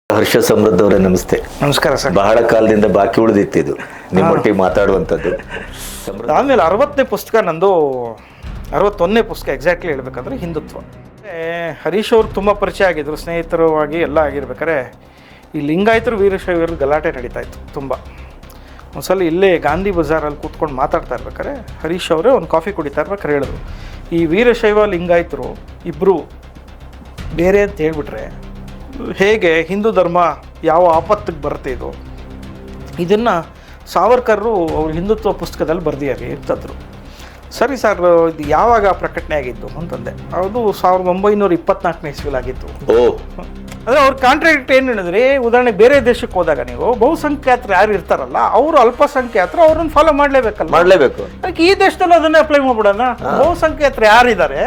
ಹರ್ಷ ಸಮೃದ್ಧ ಅವರೇ, ನಮಸ್ತೆ. ನಮಸ್ಕಾರ ಸರ್. ಬಹಳ ಕಾಲದಿಂದ ಬಾಕಿ ಉಳಿದಿತ್ತಿದ್ದು ನಿಮ್ಮೊಟ್ಟಿಗೆ ಮಾತಾಡುವಂಥದ್ದು. ಆಮೇಲೆ 60ನೇ ಪುಸ್ತಕ ನಂದು, 61ನೇ ಪುಸ್ತಕ ಎಕ್ಸಾಕ್ಟ್ಲಿ ಹೇಳ್ಬೇಕಂದ್ರೆ ಹಿಂದುತ್ವ. ಹರೀಶ್ ಅವ್ರು ತುಂಬ ಪರಿಚಯ ಆಗಿದ್ರು, ಸ್ನೇಹಿತರವಾಗಿ ಎಲ್ಲ ಆಗಿರ್ಬೇಕಾದ್ರೆ ಈ ಲಿಂಗಾಯತರು ವೀರಶೈವರು ಗಲಾಟೆ ನಡೀತಾ ಇತ್ತು ತುಂಬ. ಒಂದ್ಸಲ ಇಲ್ಲೇ ಗಾಂಧಿ ಬಜಾರಲ್ಲಿ ಕೂತ್ಕೊಂಡು ಮಾತಾಡ್ತಾ ಇರ್ಬೇಕಾದ್ರೆ ಹರೀಶ್ ಅವರೇ ಒಂದು ಕಾಫಿ ಕುಡಿತಾ ಇರ್ಬೇಕಾದ್ರೆ ಹೇಳಿದ್ರು, ಈ ವೀರಶೈವ ಲಿಂಗಾಯತರು ಇಬ್ಬರು ಬೇರೆ ಅಂತ ಹೇಳ್ಬಿಟ್ರೆ ಹೇಗೆ ಹಿಂದೂ ಧರ್ಮ ಯಾವ ಆಪತ್ತಿಗೆ ಬರುತ್ತೆ ಇದು, ಇದನ್ನು ಸಾವರ್ಕರ್ರು ಅವ್ರ ಹಿಂದುತ್ವ ಪುಸ್ತಕದಲ್ಲಿ ಬರೆದಿದ್ದಾರೆ ಅಂತಂದರು. ಸರಿ ಸರ್, ಇದು ಯಾವಾಗ ಪ್ರಕಟಣೆ ಆಗಿದ್ದು ಅಂತಂದೆ. ಅದು 1924ನೇ ಇಸ್ವಿಲಾಗಿತ್ತು. ಅಂದರೆ ಅವ್ರ ಕಾಂಟ್ರಾಕ್ಟ್ ಏನು ಹೇಳಿದ್ರೆ, ಉದಾಹರಣೆಗೆ ಬೇರೆ ದೇಶಕ್ಕೆ ಹೋದಾಗ ನೀವು ಬಹುಸಂಖ್ಯಾತರು ಯಾರು ಇರ್ತಾರಲ್ಲ ಅವರು ಅಲ್ಪಸಂಖ್ಯಾತರು ಅವ್ರನ್ನ ಫಾಲೋ ಮಾಡಲೇಬೇಕು. ಅದಕ್ಕೆ ಈ ದೇಶದಲ್ಲಿ ಅದನ್ನೇ ಅಪ್ಲೈ ಮಾಡ್ಬಿಡೋಣ. ಬಹುಸಂಖ್ಯಾತರು ಯಾರಿದ್ದಾರೆ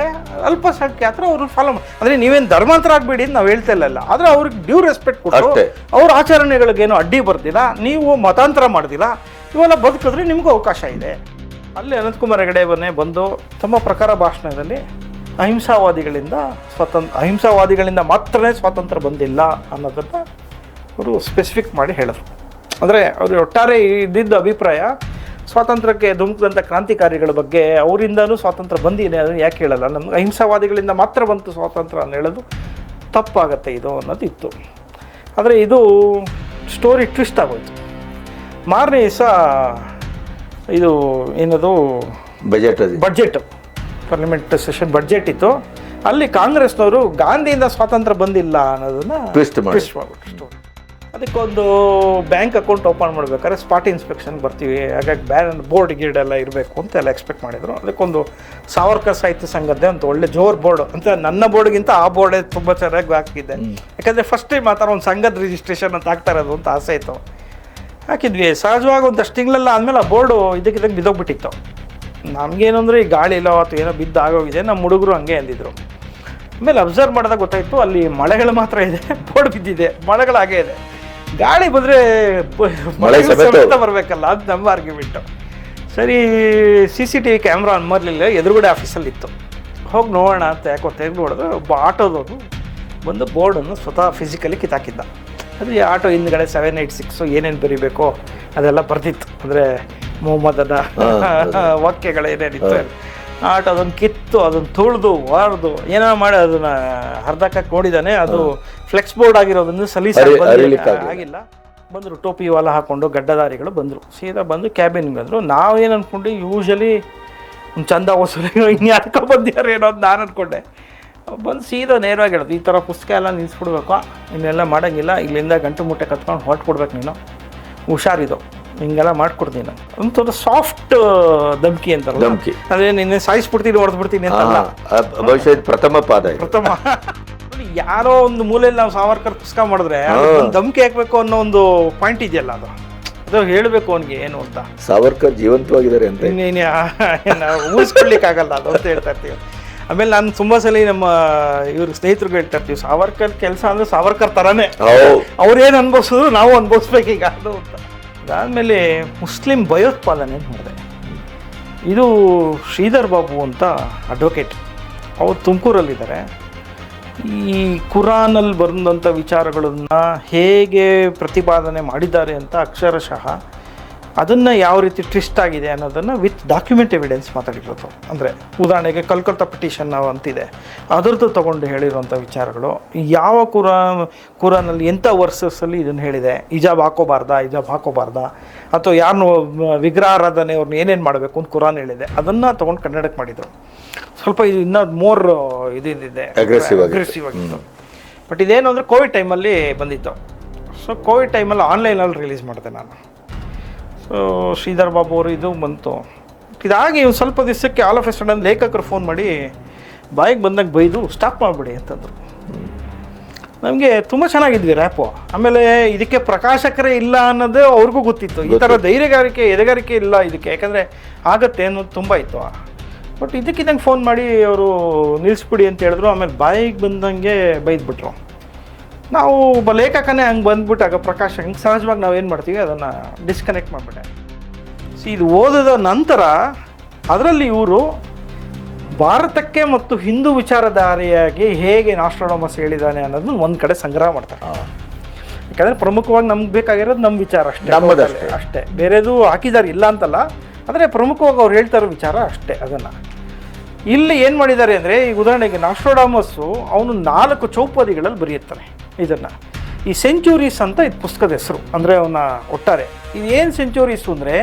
ಅಲ್ಪಸಂಖ್ಯಾತರು ಅವ್ರನ್ನ ಫಾಲೋ ಅಂದರೆ ನೀವೇನು ಧರ್ಮಾಂತರ ಆಗಬೇಡಿ ಅಂತ ನಾವು ಹೇಳ್ತಾ ಇಲ್ಲ, ಆದರೆ ಅವ್ರಿಗೆ ಡ್ಯೂ ರೆಸ್ಪೆಕ್ಟ್ ಕೊಟ್ಟು ಅವ್ರ ಆಚರಣೆಗಳಿಗೇನು ಅಡ್ಡಿ ಬರ್ದಿಲ್ಲ, ನೀವು ಮತಾಂತರ ಮಾಡ್ದಿಲ್ಲ, ಇವೆಲ್ಲ ಬದುಕಿದ್ರೆ ನಿಮಗೂ ಅವಕಾಶ ಇದೆ. ಅಲ್ಲಿ ಅನಂತಕುಮಾರ್ ಹೆಗಡೆ ಬಂದು ತಮ್ಮ ಪ್ರಕಾರ ಭಾಷಣದಲ್ಲಿ ಅಹಿಂಸಾವಾದಿಗಳಿಂದ ಮಾತ್ರನೇ ಸ್ವಾತಂತ್ರ್ಯ ಬಂದಿಲ್ಲ ಅನ್ನೋದನ್ನು ಅವರು ಸ್ಪೆಸಿಫಿಕ್ ಮಾಡಿ ಹೇಳಿದ್ರು. ಅಂದರೆ ಅವರು ಒಟ್ಟಾರೆ ಇದ್ದಿದ್ದ ಅಭಿಪ್ರಾಯ ಸ್ವಾತಂತ್ರ್ಯಕ್ಕೆ ಧುಮುಕಿದಂಥ ಕ್ರಾಂತಿಕಾರಿಗಳ ಬಗ್ಗೆ ಅವರಿಂದನೂ ಸ್ವಾತಂತ್ರ್ಯ ಬಂದಿದೆ, ಅದನ್ನು ಯಾಕೆ ಹೇಳಲ್ಲ, ನಮ್ಗೆ ಅಹಿಂಸಾವಾದಿಗಳಿಂದ ಮಾತ್ರ ಬಂತು ಸ್ವಾತಂತ್ರ್ಯ ಅಂತ ಹೇಳೋದು ತಪ್ಪಾಗತ್ತೆ ಇದು ಅನ್ನೋದು ಇತ್ತು. ಆದರೆ ಇದು ಸ್ಟೋರಿ ಟ್ವಿಸ್ಟ್ ಆಗೋಯ್ತು. ಮಾರನೇ ದಿವಸ ಇದು ಏನದು ಬಜೆಟ್ ಪಾರ್ಲಿಮೆಂಟ್ ಸೆಷನ್ ಬಡ್ಜೆಟ್ ಇತ್ತು. ಅಲ್ಲಿ ಕಾಂಗ್ರೆಸ್ನವರು ಗಾಂಧಿಯಿಂದ ಸ್ವಾತಂತ್ರ್ಯ ಬಂದಿಲ್ಲ ಅನ್ನೋದನ್ನು ಟ್ವಿಸ್ಟ್ ಮಾಡಿಬಿಟ್ಟು, ಅದಕ್ಕೊಂದು ಬ್ಯಾಂಕ್ ಅಕೌಂಟ್ ಓಪನ್ ಮಾಡ್ಬೇಕಾದ್ರೆ ಸ್ಪಾಟ್ ಇನ್ಸ್ಪೆಕ್ಷನ್ ಬರ್ತೀವಿ, ಹಾಗಾಗಿ ಬೋರ್ಡ್ ಗೀರ್ಡ್ ಎಲ್ಲ ಇರಬೇಕು ಅಂತೆಲ್ಲ ಎಕ್ಸ್ಪೆಕ್ಟ್ ಮಾಡಿದರು. ಅದಕ್ಕೊಂದು ಸಾವರ್ಕರ್ ಸಾಹಿತ್ಯ ಸಂಘದ್ದೇ ಅಂತ ಒಳ್ಳೆ ಜೋರ್ ಬೋರ್ಡ್ ಅಂತ, ನನ್ನ ಬೋರ್ಡ್ಗಿಂತ ಆ ಬೋರ್ಡೇ ತುಂಬ ಚೆನ್ನಾಗಿ ಹಾಕಿದ್ದೆ. ಯಾಕಂದರೆ ಫಸ್ಟ್ ಟೈಮ್ ಆ ಥರ ಒಂದು ಸಂಘದ ರಿಜಿಸ್ಟ್ರೇಷನ್ ಅಂತ ಆಗ್ತಾ ಇರೋದು ಅಂತ ಆಸೆ ಇತ್ತು. ಹಾಕಿದ್ವಿ. ಸಹಜವಾಗಿ ಒಂದಷ್ಟು ತಿಂಗಳೆಲ್ಲ ಆದಮೇಲೆ ಆ ಬೋರ್ಡು ಇದಕ್ಕಿದ್ದಂಗೆ ಬಿದ್ದೋಗ್ಬಿಟ್ಟಿತ್ತು. ನಮಗೇನಂದ್ರೆ ಈ ಗಾಳಿ ಇಲ್ಲ ಅಥವಾ ಏನೋ ಬಿದ್ದು ಆಗೋಗಿದೆ, ನಮ್ಮ ಹುಡುಗರು ಹಂಗೆ ಅಂದಿದ್ರು. ಆಮೇಲೆ ಅಬ್ಸರ್ವ್ ಮಾಡಿದಾಗ ಗೊತ್ತಾಯಿತು ಅಲ್ಲಿ ಮಳೆಗಳು ಮಾತ್ರ ಇದೆ, ಬೋರ್ಡ್ ಬಿದ್ದಿದೆ, ಮಳೆಗಳು ಹಾಗೇ ಇದೆ. ಗಾಳಿ ಬಂದರೆ ಮಳೆ ಸಮೇತ ಬರಬೇಕಲ್ಲ, ಅದು ನಮ್ಮ ಆರ್ಗ್ಯುಮೆಂಟು. ಸರಿ, CCTV ಕ್ಯಾಮ್ರಾ ಆನ್ ಮಾಡಲಿಲ್ಲ, ಎದುರುಗಡೆ ಆಫೀಸಲ್ಲಿತ್ತು. ಹೋಗಿ ನೋಡೋಣ ಅಂತ ಯಾಕೋ ತೆಗೆದು ನೋಡಿದ್ರೆ ಒಬ್ಬ ಆಟೋದವನು ಬಂದು ಬೋರ್ಡನ್ನು ಸ್ವತಃ ಫಿಸಿಕಲಿ ಕಿತ್ತಾಕಿದ್ದ. ಅದು ಈ ಆಟೋ ಹಿಂದ್ಗಡೆ 786 ಏನೇನು ಬರೀಬೇಕೋ ಅದೆಲ್ಲ ಬರ್ತಿತ್ತು. ಅಂದರೆ ಮೊಹಮ್ಮದನ ವಾಕ್ಯಗಳೇನೇನಿತ್ತು ಆಟೋ ಅದನ್ನು ಕಿತ್ತು, ಅದನ್ನು ತುಳಿದು ವಾರ್ದು ಏನೋ ಮಾಡಿ ಅದನ್ನು ಹರ್ದಕ್ಕೆ ನೋಡಿದ್ದಾನೆ. ಅದು ಫ್ಲೆಕ್ಸ್ ಬೋರ್ಡ್ ಆಗಿರೋದನ್ನು ಆಗಿಲ್ಲ. ಬಂದರು, ಟೋಪಿ ವಾಲ ಹಾಕ್ಕೊಂಡು ಗಡ್ಡದಾರಿಗಳು ಬಂದರು. ಸೀದಾ ಬಂದು ಕ್ಯಾಬಿನ್ಗೆ ಬಂದರು. ನಾವೇನು ಅಂದ್ಕೊಂಡು ಯೂಶಲಿ ಒಂದು ಚಂದ ವಸೂಲಿ ಇನ್ಯಾಕೋ ಬಂದಿದ್ದಾರೆ ಏನೋ ಅಂತ ನಾನು ಅಂದ್ಕೊಂಡೆ. ಬಂದು ಸೀದಾ ನೇರವಾಗಿ ಹೇಳೋದು, ಈ ಥರ ಪುಸ್ತಕ ಎಲ್ಲ ನಿಲ್ಲಿಸ್ಬಿಡ್ಬೇಕು, ಇನ್ನೆಲ್ಲ ಮಾಡೋಂಗಿಲ್ಲ, ಇಲ್ಲಿಂದ ಗಂಟು ಮುಟ್ಟೆ ಕತ್ಕೊಂಡು ಹೊರಟ್ಬಿಡ್ಬೇಕು, ನೀನು ಹುಷಾರಿದು, ಹಿಂಗೆಲ್ಲ ಮಾಡ್ಕೊಡ್ತೀನಿ ಅಂತಂದು ಸಾಫ್ಟ್ ಧಮ್ಕಿ ಅಂತ. ಅದೇ ನಿನ್ನೆ ಸಾಯಿಸ್ಬಿಡ್ತೀನಿ, ಹೊಡೆದ್ಬಿಡ್ತೀನಿ ಅಂತಲ್ಲ, ಭವಿಷ್ಯದ ಪ್ರಥಮ ಯಾರೋ ಒಂದು ಮೂಲೆಯಲ್ಲಿ ನಾವು ಸಾವರ್ಕರ್ ಪುಸ್ತಕ ಮಾಡಿದ್ರೆ ಧಮ್ಕಿ ಹಾಕ್ಬೇಕು ಅನ್ನೋ ಒಂದು ಪಾಯಿಂಟ್ ಇದೆಯಲ್ಲ, ಅದು ಹೇಳಬೇಕು ಅವನಿಗೆ ಏನು ಅಂತ. ಸಾವರ್ಕರ್ ಜೀವಂತವಾಗಿದ್ದಾರೆ ಅಂತ ಊಹಿಸ್ಕೊಳ್ಲಿಕ್ಕಾಗಲ್ಲ ಅದು ಅಂತ ಹೇಳ್ತಾ ಇರ್ತೀವಿ. ಆಮೇಲೆ ನಾನು ತುಂಬ ಸಲ ನಮ್ಮ ಇವ್ರ ಸ್ನೇಹಿತರಿಗೆ ಹೇಳ್ತಾ ಇರ್ತೀವಿ, ಸಾವರ್ಕರ್ ಕೆಲಸ ಅಂದರೆ ಸಾವರ್ಕರ್ ಥರನೇ, ಅವ್ರೇನು ಅನುಭವಿಸಿದ್ರು ನಾವು ಅನುಭವಿಸ್ಬೇಕೀಗ ಅದು ಅಂತ. ಅದಾದಮೇಲೆ ಮುಸ್ಲಿಂ ಭಯೋತ್ಪಾದನೆ ಮಾಡಿದೆ. ಇದು ಶ್ರೀಧರ್ ಬಾಬು ಅಂತ ಅಡ್ವೊಕೇಟ್, ಅವರು ತುಮಕೂರಲ್ಲಿದ್ದಾರೆ. ಈ ಕುರಾನಲ್ಲಿ ಬಂದಂಥ ವಿಚಾರಗಳನ್ನು ಹೇಗೆ ಪ್ರತಿಪಾದನೆ ಮಾಡಿದ್ದಾರೆ ಅಂತ ಅಕ್ಷರಶಃ ಅದನ್ನು ಯಾವ ರೀತಿ ಟ್ವಿಸ್ಟ್ ಆಗಿದೆ ಅನ್ನೋದನ್ನು ವಿತ್ ಡಾಕ್ಯುಮೆಂಟ್ ಎವಿಡೆನ್ಸ್ ಮಾತಾಡಿರೋದು. ಅಂದರೆ ಉದಾಹರಣೆಗೆ ಕಲ್ಕತ್ತಾ ಪಿಟಿಷನ್ ಅಂತಿದೆ, ಅದರದ್ದು ತೊಗೊಂಡು ಹೇಳಿರುವಂಥ ವಿಚಾರಗಳು, ಯಾವ ಕುರಾನಲ್ಲಿ ಎಂಥ ವರ್ಸಸ್ಸಲ್ಲಿ ಇದನ್ನು ಹೇಳಿದೆ, ಹಿಜಾಬ್ ಹಾಕೋಬಾರ್ದಾ ಅಥವಾ ಯಾರನ್ನು ವಿಗ್ರಹಾರಾಧನೆ ಅವ್ರನ್ನ ಏನೇನು ಮಾಡಬೇಕು ಅಂತ ಕುರಾನ್ ಹೇಳಿದೆ, ಅದನ್ನು ತೊಗೊಂಡು ಕನ್ನಡಕ್ಕೆ ಮಾಡಿದರು. ಸ್ವಲ್ಪ ಇದು ಇನ್ನೂ ಮೋರ್ ಇದಿದೆ, ಅಗ್ರೆಸಿವ್ ಆಗಿತ್ತು. ಬಟ್ ಇದೇನು ಅಂದರೆ ಕೋವಿಡ್ ಟೈಮಲ್ಲಿ ಬಂದಿತ್ತು. ಸೊ ಕೋವಿಡ್ ಟೈಮಲ್ಲಿ ಆನ್ಲೈನಲ್ಲಿ ರಿಲೀಸ್ ಮಾಡಿದೆ ನಾನು. ಸೊ ಶ್ರೀಧರ್ ಬಾಬು ಅವರು ಇದು ಬಂತು. ಇದಾಗಿ ಒಂದು ಸ್ವಲ್ಪ ದಿವಸಕ್ಕೆ ಆಲ್ ಆಫ್ ಎ ಸಡನ್ ಲೇಖಕರು ಫೋನ್ ಮಾಡಿ ಬಾಯಿಗೆ ಬಂದಾಗ ಬೈದು ಸ್ಟಾಪ್ ಮಾಡಿಬಿಡಿ ಅಂತಂದರು. ನಮಗೆ ತುಂಬ ಚೆನ್ನಾಗಿದ್ವಿ ರ್ಯಾಪು. ಆಮೇಲೆ ಇದಕ್ಕೆ ಪ್ರಕಾಶಕರೇ ಇಲ್ಲ ಅನ್ನೋದು ಅವ್ರಿಗೂ ಗೊತ್ತಿತ್ತು. ಈ ಥರ ಧೈರ್ಯಗಾರಿಕೆ ಎದೆಗಾರಿಕೆ ಇಲ್ಲ ಇದಕ್ಕೆ, ಯಾಕಂದರೆ ಆಗತ್ತೆ ಅನ್ನೋದು ತುಂಬ ಇತ್ತು. ಬಟ್ ಇದಕ್ಕಿದ್ದಂಗೆ ಫೋನ್ ಮಾಡಿ ಅವರು ನಿಲ್ಲಿಸ್ಬಿಡಿ ಅಂತ ಹೇಳಿದ್ರು. ಆಮೇಲೆ ಬಾಯಿಗೆ ಬಂದಂಗೆ ಬೈದ್ಬಿಟ್ರು. ನಾವು ಒಬ್ಬ ಲೇಖಕನೇ ಹಂಗೆ ಬಂದ್ಬಿಟ್ಟಾಗ ಪ್ರಕಾಶ್ ಹಂಗೆ ಸಹಜವಾಗಿ ನಾವೇನು ಮಾಡ್ತೀವಿ ಅದನ್ನು ಡಿಸ್ಕನೆಕ್ಟ್ ಮಾಡಿಬಿಟ್ಟೆ. ಇದು ಓದಿದ ನಂತರ ಅದರಲ್ಲಿ ಇವರು ಭಾರತಕ್ಕೆ ಮತ್ತು ಹಿಂದೂ ವಿಚಾರಧಾರೆಯಾಗಿ ಹೇಗೆ ನಾಸ್ಟ್ರಾಡಮಸ್ ಹೇಳಿದ್ದಾನೆ ಅನ್ನೋದನ್ನ ಒಂದು ಕಡೆ ಸಂಗ್ರಹ ಮಾಡ್ತಾರೆ. ಯಾಕಂದರೆ ಪ್ರಮುಖವಾಗಿ ನಮ್ಗೆ ಬೇಕಾಗಿರೋದು ನಮ್ಮ ವಿಚಾರ ಅಷ್ಟೇ, ಅಷ್ಟೇ. ಬೇರೆದು ಹಾಕಿದ್ದಾರೆ ಇಲ್ಲ ಅಂತಲ್ಲ, ಆದರೆ ಪ್ರಮುಖವಾಗಿ ಅವ್ರು ಹೇಳ್ತಾ ಇರೋ ವಿಚಾರ ಅಷ್ಟೇ. ಅದನ್ನು ಇಲ್ಲಿ ಏನು ಮಾಡಿದ್ದಾರೆ ಅಂದರೆ, ಈಗ ಉದಾಹರಣೆಗೆ ನಾಸ್ಟ್ರಾಡಮಸ್ಸು ಅವನು 4 ಚೌಪದಿಗಳಲ್ಲಿ ಬರೆಯುತ್ತಾನೆ ಇದನ್ನು. ಈ ಸೆಂಚುರೀಸ್ ಅಂತ ಇದು ಪುಸ್ತಕದ ಹೆಸರು, ಅಂದರೆ ಅವನ ಒಟ್ಟಾರೆ ಇದೇನು ಸೆಂಚುರೀಸು ಅಂದರೆ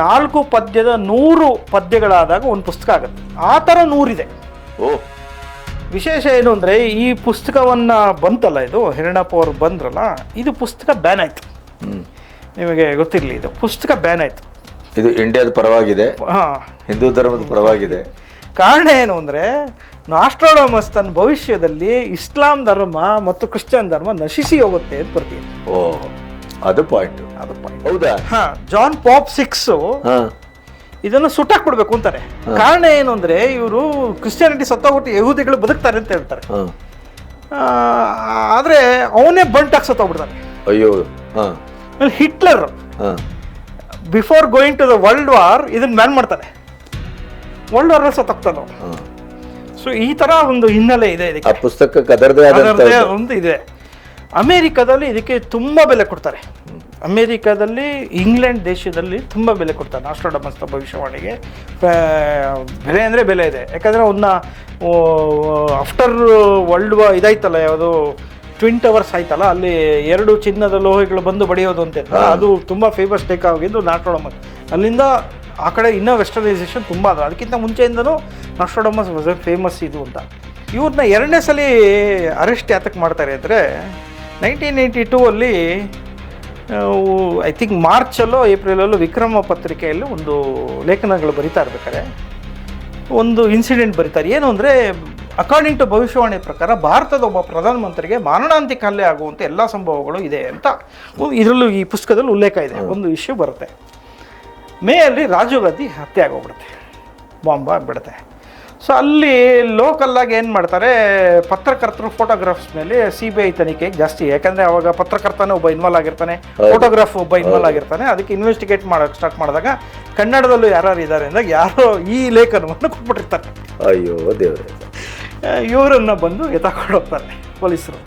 4 ಪದ್ಯದ 100 ಪದ್ಯಗಳಾದಾಗ ಒಂದು ಪುಸ್ತಕ ಆಗುತ್ತೆ. ಆ ಥರ 100 ಇದೆ. ವಿಶೇಷ ಏನು ಅಂದರೆ, ಈ ಪುಸ್ತಕವನ್ನು ಬಂತಲ್ಲ, ಇದು ಹಿರಣ್ಣಪ್ಪ ಅವರು ಬಂದ್ರಲ್ಲ, ಇದು ಪುಸ್ತಕ ಬ್ಯಾನ್ ಆಯಿತು. ನಿಮಗೆ ಗೊತ್ತಿರಲಿ, ಇದು ಪುಸ್ತಕ ಬ್ಯಾನ್ ಆಯಿತು. ಇದು ಇಂಡಿಯಾದ ಪರವಾಗಿದೆ, ಹಿಂದೂ ಧರ್ಮದ ಪರವಾಗಿದೆ. ಕಾರಣ ಏನು ಅಂದರೆ, ನಾಸ್ಟ್ರಾಡಮಸ್ ತನ್ನ ಭವಿಷ್ಯದಲ್ಲಿ ಇಸ್ಲಾಂ ಧರ್ಮ ಮತ್ತು ಕ್ರಿಶ್ಚಿಯನ್ ಧರ್ಮ ನಶಿಸಿ ಹೋಗುತ್ತೆ ಅಂತ ಬರ್ತೀವಿ. ಅದು ಪಾಯಿಂಟ್. ಹೌದಾ? ಜಾನ್ ಪಾಪ್ 6 ಇದನ್ನು ಸುಟ್ಟಾಕ್ಬಿಡ್ಬೇಕು ಅಂತಾರೆ. ಕಾರಣ ಏನು ಅಂದರೆ, ಇವರು ಕ್ರಿಶ್ಚಿಯಾನಿಟಿ ಸತ್ತೋಗ್ಬಿಟ್ಟು ಯಹೂದಿಗಳು ಬದುಕ್ತಾರೆ ಅಂತ ಹೇಳ್ತಾರೆ. ಆದರೆ ಅವನೇ ಬಂಟಾಗಿ ಸತ್ತೋಗ್ಬಿಡ್ತಾನೆ. ಅಯ್ಯೋ. Hitler before going to the world war ಇದನ್ನ ಬ್ಯಾನ್ ಮಾಡ್ತಾನೆ. ವರ್ಲ್ಡ್ ವಾರ್ ಸತ್ತೋಗ್ತಾನೆ. ಸೊ ಈ ತರ ಒಂದು ಹಿನ್ನೆಲೆ ಇದೆ ಇದಕ್ಕೆ. ಆ ಪುಸ್ತಕಕ್ಕೆ ಅದರದೇ ಒಂದು ಇದೆ. ಅಮೇರಿಕಾದಲ್ಲಿ ಇದಕ್ಕೆ ತುಂಬ ಬೆಲೆ ಕೊಡ್ತಾರೆ. ಅಮೇರಿಕಾದಲ್ಲಿ, ಇಂಗ್ಲೆಂಡ್ ದೇಶದಲ್ಲಿ ತುಂಬ ಬೆಲೆ ಕೊಡ್ತಾರೆ ನಾಸ್ಟ್ರಾಡಮಸ್ ಭವಿಷ್ಯವಾಣಿಗೆ. ಬೆಲೆ ಅಂದರೆ ಬೆಲೆ ಇದೆ. ಯಾಕಂದರೆ ಅವನ್ನ ಆಫ್ಟರ್ ವರ್ಲ್ಡ್ ವಾರ್ ಇದಾಯ್ತಲ್ಲ, ಯಾವುದು ಟ್ವಿನ್ ಟವರ್ಸ್ ಆಯ್ತಲ್ಲ, ಅಲ್ಲಿ 2 ಚಿನ್ನದ ಲೋಹಗಳು ಬಂದು ಬಡಿಯೋದು ಅಂತ, ಅದು ತುಂಬ ಫೇಮಸ್ ಟೇಕ್ ಆಗಿದ್ದು ನಾಸ್ಟ್ರಾಡಮಸ್. ಅಲ್ಲಿಂದ ಆ ಕಡೆ ಇನ್ನೂ ವೆಸ್ಟರ್ನೈಸೇಷನ್ ತುಂಬ ಅದು. ಅದಕ್ಕಿಂತ ಮುಂಚೆಯಿಂದನೂ ನಾಸ್ಟ್ರಾಡಮಸ್ ವಾಸ್ ಫೇಮಸ್ ಇದು ಅಂತ. ಇವ್ರನ್ನ 2ನೇ ಸಲ ಅರೆಸ್ಟ್ ಯಾತಕ್ಕೆ ಮಾಡ್ತಾರೆ ಅಂದರೆ, 1982 ಐ ಥಿಂಕ್ ಮಾರ್ಚಲ್ಲೋ ಏಪ್ರಿಲಲ್ಲೋ ವಿಕ್ರಮ ಪತ್ರಿಕೆಯಲ್ಲಿ ಒಂದು ಲೇಖನಗಳು ಬರಿತಾ ಇರ್ಬೇಕಾದ್ರೆ ಒಂದು ಇನ್ಸಿಡೆಂಟ್ ಬರೀತಾರೆ. ಏನು ಅಂದರೆ, ಅಕಾರ್ಡಿಂಗ್ ಟು ಭವಿಷ್ಯವಾಣಿ ಪ್ರಕಾರ ಭಾರತದ ಒಬ್ಬ ಪ್ರಧಾನಮಂತ್ರಿಗೆ ಮಾರಣಾಂತಿಕ ಹಲ್ಲೆ ಆಗುವಂಥ ಎಲ್ಲ ಸಂಭವಗಳು ಇದೆ ಅಂತ ಇದರಲ್ಲೂ ಈ ಪುಸ್ತಕದಲ್ಲಿ ಉಲ್ಲೇಖ ಇದೆ. ಒಂದು ಇಶ್ಯೂ ಬರುತ್ತೆ. ಮೇಯಲ್ಲಿ ರಾಜೀವ್ ಗಾಂಧಿ ಹತ್ಯೆ ಆಗೋಗ್ಬಿಡುತ್ತೆ, ಬಾಂಬ್ ಆಗಿಬಿಡುತ್ತೆ. ಸೊ ಅಲ್ಲಿ ಲೋಕಲ್ಲಾಗಿ ಏನು ಮಾಡ್ತಾರೆ, ಪತ್ರಕರ್ತರು ಫೋಟೋಗ್ರಾಫ್ಸ್ ಮೇಲೆ CBI ತನಿಖೆಗೆ ಜಾಸ್ತಿ. ಯಾಕಂದರೆ ಅವಾಗ ಪತ್ರಕರ್ತನೇ ಒಬ್ಬ ಇನ್ವಾಲ್ವ್ ಆಗಿರ್ತಾನೆ, ಫೋಟೋಗ್ರಾಫ್ ಒಬ್ಬ ಇನ್ವಾಲ್ವ್ ಆಗಿರ್ತಾನೆ. ಅದಕ್ಕೆ ಇನ್ವೆಸ್ಟಿಗೇಟ್ ಮಾಡೋಕ್ಕೆ ಸ್ಟಾರ್ಟ್ ಮಾಡಿದಾಗ ಕನ್ನಡದಲ್ಲೂ ಯಾರು ಇದ್ದಾರೆ ಅಂದಾಗ ಯಾರೋ ಈ ಲೇಖನವನ್ನು ಕೊಟ್ಬಿಟ್ಟಿರ್ತಾರೆ. ಅಯ್ಯೋ ದೇವರೇ. ಇವರನ್ನು ಬಂದು ಎತ್ತಾಕೊಂಡು ಹೋಗ್ತಾರೆ ಪೊಲೀಸರು.